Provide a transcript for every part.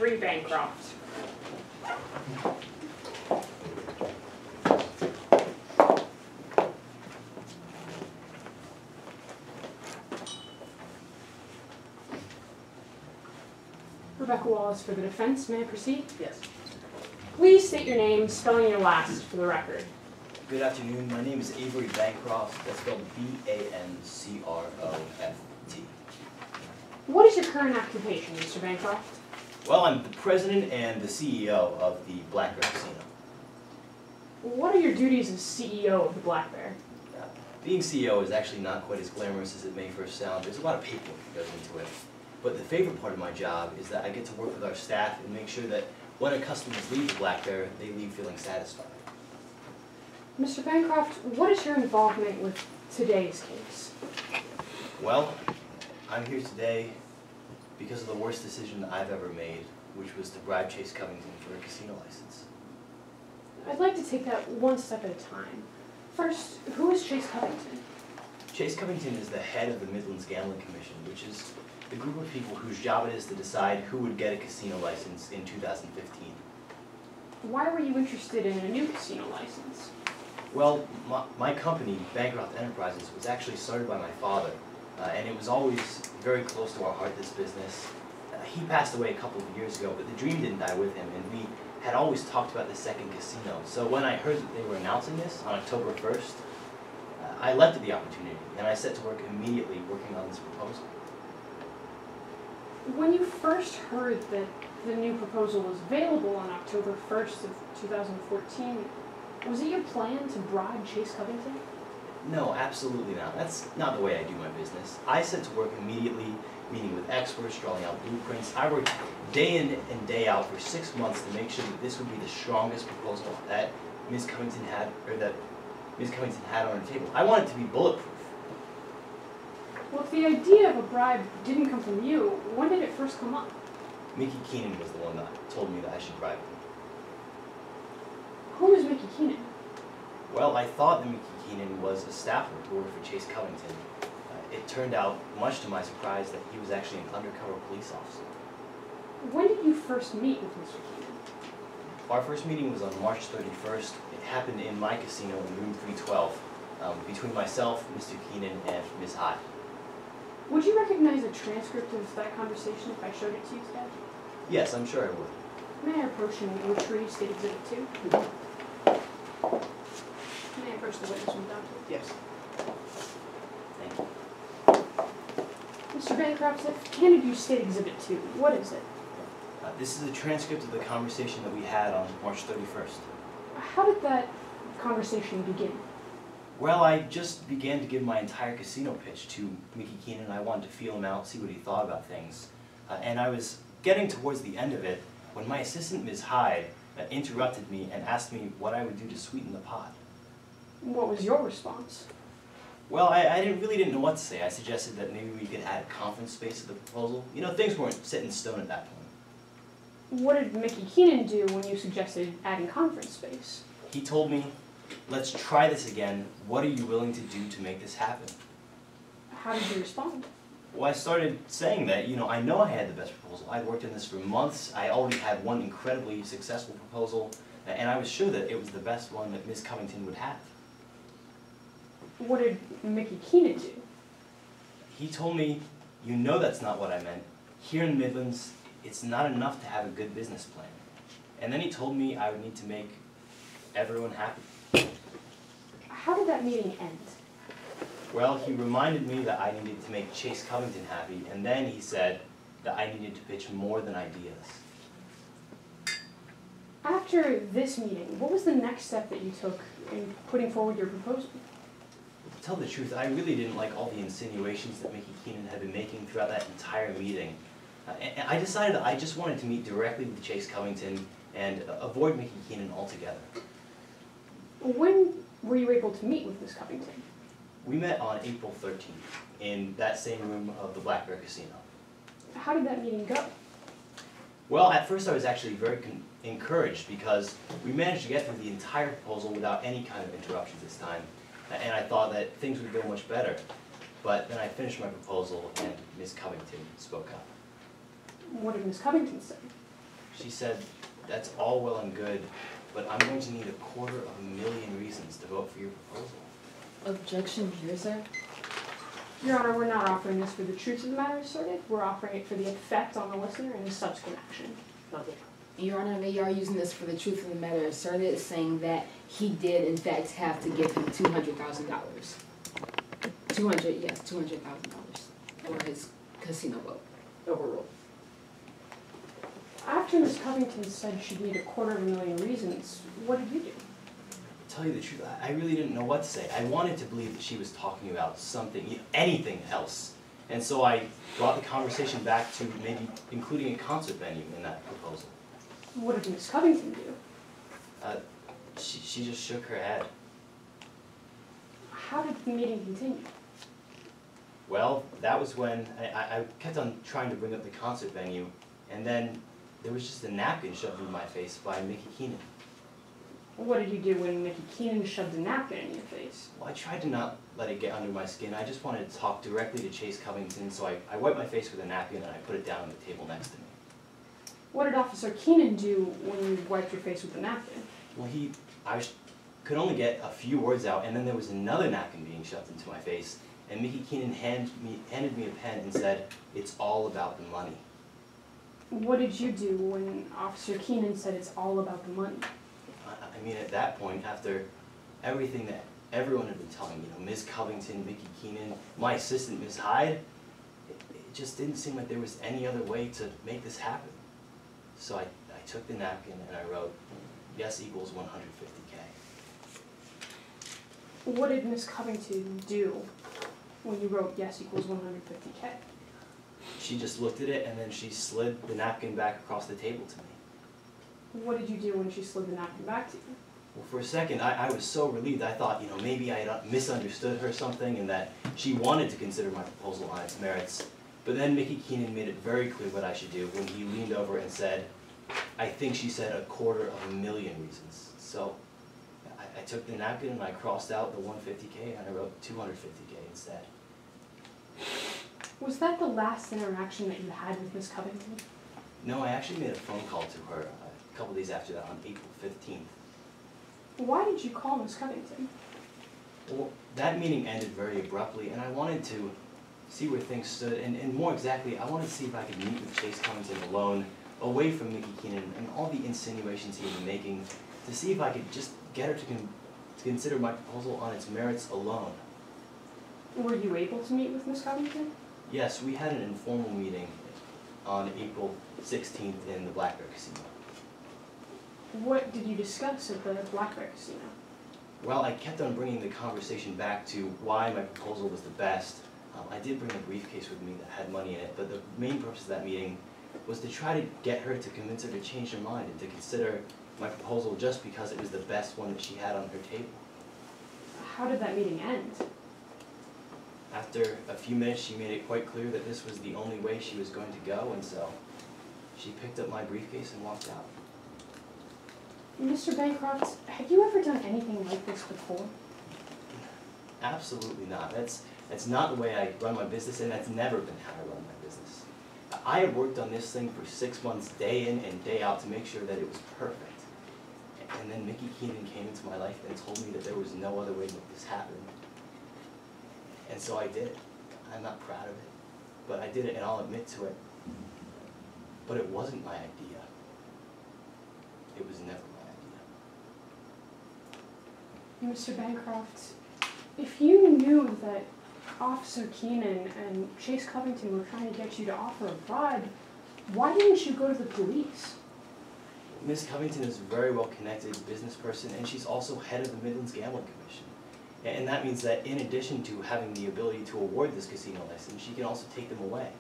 Avery Bancroft. Rebecca Wallace for the defense. May I proceed? Yes. Please state your name, spelling your last for the record. Good afternoon. My name is Avery Bancroft. That's spelled B-A-N-C-R-O-F-T. What is your current occupation, Mr. Bancroft? Well, I'm the president and the CEO of the Black Bear Casino. What are your duties as CEO of the Black Bear? Being CEO is actually not quite as glamorous as it may first sound. There's a lot of paperwork that goes into it. But the favorite part of my job is that I get to work with our staff and make sure that when our customers leave the Black Bear, they leave feeling satisfied. Mr. Bancroft, what is your involvement with today's case? Well, I'm here today because of the worst decision I've ever made, which was to bribe Chase Covington for a casino license. I'd like to take that one step at a time. First, who is Chase Covington? Chase Covington is the head of the Midlands Gambling Commission, which is the group of people whose job it is to decide who would get a casino license in 2015. Why were you interested in a new casino license? Well, my company, Bancroft Enterprises, was actually started by my father, and it was always very close to our heart, this business. He passed away a couple of years ago, but the dream didn't die with him, and we had always talked about the second casino. So when I heard that they were announcing this on October 1st, I leapt at the opportunity, and I set to work immediately working on this proposal. When you first heard that the new proposal was available on October 1st of 2014, was it your plan to bribe Chase Covington? No, absolutely not. That's not the way I do my business. I set to work immediately, meeting with experts, drawing out blueprints. I worked day in and day out for 6 months to make sure that this would be the strongest proposal that Ms. Covington had, or that Ms. Covington had on her table. I want it to be bulletproof. Well, if the idea of a bribe didn't come from you, when did it first come up? Mickey Keenan was the one that told me that I should bribe him. Who is Mickey Keenan? Well, I thought that Mickey Keenan was a staffer who worked for Chase Covington. It turned out, much to my surprise, that he was actually an undercover police officer. When did you first meet with Mr. Keenan? Our first meeting was on March 31st. It happened in my casino in room 312, between myself, Mr. Keenan, and Ms. Hyde. Would you recognize a transcript of that conversation if I showed it to you today? Yes, I'm sure I would. May I approach and retrieve State Exhibit 2? May I approach the witness when done? Yes. Thank you. Mr. Bancroft, I've handed you State Exhibit 2. What is it? This is a transcript of the conversation that we had on March 31st. How did that conversation begin? Well, I just began to give my entire casino pitch to Mickey Keenan. I wanted to feel him out, see what he thought about things. And I was getting towards the end of it when my assistant, Ms. Hyde, interrupted me and asked me what I would do to sweeten the pot. What was your response? Well, I really didn't know what to say. I suggested that maybe we could add a conference space to the proposal. You know, things weren't set in stone at that point. What did Mickey Keenan do when you suggested adding conference space? He told me, let's try this again. What are you willing to do to make this happen? How did you respond? Well, I started saying that, you know I had the best proposal. I'd worked on this for months. I already had one incredibly successful proposal, and I was sure that it was the best one that Ms. Covington would have. What did Mickey Keenan do? He told me, you know that's not what I meant. Here in the Midlands, it's not enough to have a good business plan. And then he told me I would need to make everyone happy. How did that meeting end? Well, he reminded me that I needed to make Chase Covington happy, and then he said that I needed to pitch more than ideas. After this meeting, what was the next step that you took in putting forward your proposal? To tell the truth, I really didn't like all the insinuations that Mickey Keenan had been making throughout that entire meeting. And I decided that I just wanted to meet directly with Chase Covington and avoid Mickey Keenan altogether. When were you able to meet with Ms. Covington? We met on April 13th in that same room of the Black Bear Casino. How did that meeting go? Well, at first I was actually very encouraged because we managed to get through the entire proposal without any kind of interruptions this time. And I thought that things would go much better. But then I finished my proposal and Ms. Covington spoke up. What did Ms. Covington say? She said, that's all well and good, but I'm going to need 250,000 reasons to vote for your proposal. Objection here, sir. Your Honor, we're not offering this for the truth of the matter asserted. We're offering it for the effect on the listener and his subsequent action. Your Honor, you are using this for the truth of the matter asserted, saying that he did in fact have to give him $200,000. $200,000 for his casino vote. Overruled. After Ms. Covington said she'd need 250,000 reasons, what did you do? To tell you the truth, I really didn't know what to say. I wanted to believe that she was talking about something, anything else. And so I brought the conversation back to maybe including a concert venue in that proposal. What did Ms. Covington do? She just shook her head. How did the meeting continue? Well, that was when I kept on trying to bring up the concert venue, and then there was just a napkin shoved in my face by Mickey Keenan. What did you do when Mickey Keenan shoved a napkin in your face? Well, I tried to not let it get under my skin. I just wanted to talk directly to Chase Covington, so I wiped my face with a napkin and I put it down on the table next to me. What did Officer Keenan do when you wiped your face with a napkin? Well, could only get a few words out, and then there was another napkin being shoved into my face, and Mickey Keenan handed me a pen and said, "It's all about the money." What did you do when Officer Keenan said it's all about the money? I mean, at that point, after everything that everyone had been telling me, Ms. Covington, Mickey Keenan, my assistant, Ms. Hyde, it just didn't seem like there was any other way to make this happen. So I took the napkin and I wrote, yes equals 150K. What did Ms. Covington do when you wrote yes equals 150K? She just looked at it and then she slid the napkin back across the table to me. What did you do when she slid the napkin back to you? Well, for a second, I was so relieved. I thought, maybe I had misunderstood her something and that she wanted to consider my proposal on its merits. But then Mickey Keenan made it very clear what I should do when he leaned over and said, I think she said 250,000 reasons. So I took the napkin and I crossed out the 150K and I wrote 250K instead. Was that the last interaction that you had with Ms. Covington? No, I actually made a phone call to her a couple days after that on April 15th. Why did you call Ms. Covington? Well, that meeting ended very abruptly and I wanted to see where things stood, and more exactly, I wanted to see if I could meet with Chase Covington alone, away from Mickey Keenan and all the insinuations he had been making, to see if I could just get her to consider my proposal on its merits alone. Were you able to meet with Ms. Covington? Yes, we had an informal meeting on April 16th in the Black Bear Casino. What did you discuss at the Black Bear Casino? Well, I kept on bringing the conversation back to why my proposal was the best. I did bring a briefcase with me that had money in it, but the main purpose of that meeting was to try to get her to convince her to change her mind and to consider my proposal just because it was the best one that she had on her table. How did that meeting end? After a few minutes, she made it quite clear that this was the only way she was going to go, and so she picked up my briefcase and walked out. Mr. Bancroft, have you ever done anything like this before? Absolutely not. That's not the way I run my business, and that's never been how I run my business. I had worked on this thing for 6 months, day in and day out, to make sure that it was perfect. And then Mickey Keenan came into my life and told me that there was no other way to make this happen. And so I did it. I'm not proud of it, but I did it, and I'll admit to it. But it wasn't my idea. It was never my idea. Mr. Bancroft, if you knew that Officer Keenan and Chase Covington were trying to get you to offer a bribe, why didn't you go to the police? Ms. Covington is a very well-connected business person, and she's also head of the Midlands Gambling Commission. And that means that in addition to having the ability to award this casino license, she can also take them away.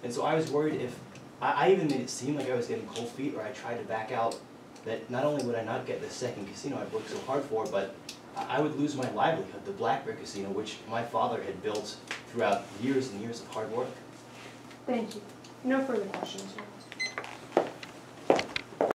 And so I was worried if, I even made it seem like I was getting cold feet, or I tried to back out, that not only would I not get the second casino I'd worked so hard for, but I would lose my livelihood, the Black Bear Casino, which my father had built throughout years and years of hard work. Thank you. No further questions, sir.